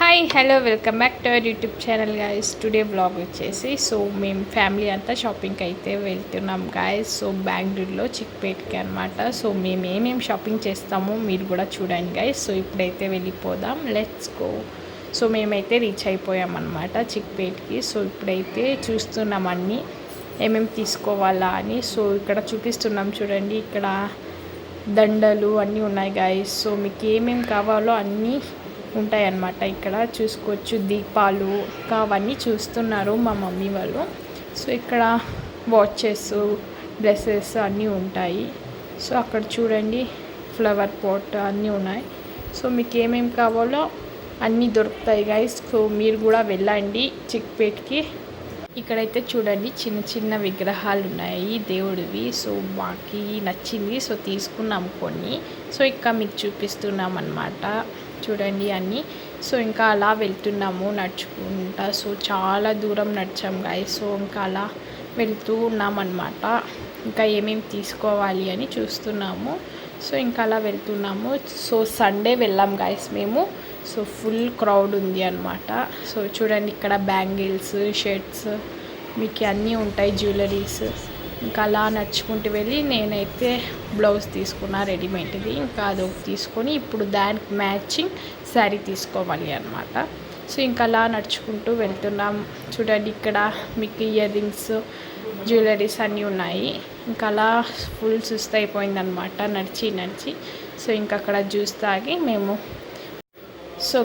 Hi hello welcome back to our YouTube channel guys. Today blog వచ్చేసి మేము family అంతా షాపింగ్కి అయితే వెళ్తున్నాం గాయస్. బెంగళూరులో చిక్పేట్కి అనమాట. మేము ఏమేమి షాపింగ్ చేస్తామో మీరు కూడా చూడండి గాయస్. ఇప్పుడైతే వెళ్ళిపోదాం, లెట్స్ గో. మేమైతే రీచ్ అయిపోయామన్నమాట చిక్పేట్కి. ఇప్పుడైతే చూస్తున్నాం అన్నీ ఏమేమి తీసుకోవాలా అని. ఇక్కడ చూపిస్తున్నాం చూడండి, ఇక్కడ దండలు అన్నీ ఉన్నాయి గాయస్. మీకు ఏమేమి కావాలో అన్నీ ఉంటాయన్నమాట. ఇక్కడ చూసుకోవచ్చు, దీపాలు ఇంకా అవన్నీ చూస్తున్నారు మా మమ్మీ వాళ్ళు. ఇక్కడ వాచెస్, డ్రెస్సెస్ అన్నీ ఉంటాయి. అక్కడ చూడండి ఫ్లవర్ పాట్ అన్నీ ఉన్నాయి. మీకు ఏమేమి కావాలో అన్నీ దొరుకుతాయి గైస్. మీరు కూడా వెళ్ళండి చిక్పేట్కి. ఇక్కడైతే చూడండి చిన్న చిన్న విగ్రహాలు ఉన్నాయి దేవుడివి. మాకు నచ్చింది, తీసుకున్నాం కొన్ని. ఇంకా మీకు చూపిస్తున్నాం అన్నమాట. చూడండి అన్నీ. ఇంకా అలా వెళ్తున్నాము నడుచుకుంటా. చాలా దూరం నడిచాం గాయస్. ఇంకా అలా వెళ్తూ ఉన్నామన్నమాట. ఇంకా ఏమేమి తీసుకోవాలి అని చూస్తున్నాము. ఇంకా అలా వెళ్తున్నాము. సండే వెళ్ళాం గాయస్ మేము. ఫుల్ క్రౌడ్ ఉంది అనమాట. చూడండి ఇక్కడ బ్యాంగిల్స్, షర్ట్స్ మీకు అన్నీ ఉంటాయి, జ్యువెలరీస్. ఇంకా అలా నడుచుకుంటూ వెళ్ళి నేనైతే బ్లౌజ్ తీసుకున్నా రెడీమేడ్ది. ఇంకా అదొకటి తీసుకొని ఇప్పుడు దానికి మ్యాచింగ్ శారీ తీసుకోవాలి అనమాట. ఇంకా అలా నడుచుకుంటూ వెళ్తున్నాం. చూడండి ఇక్కడ మీకు ఇయర్ రింగ్స్, జ్యువెలరీస్ అన్నీ ఉన్నాయి. ఇంకా అలా ఫుల్ సుస్తు అయిపోయిందనమాట నడిచి. ఇంకా అక్కడ జ్యూస్ తాగి మేము.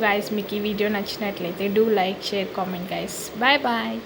గాయస్ మీకు ఈ వీడియో నచ్చినట్లయితే do like, share, comment guys. Bye bye.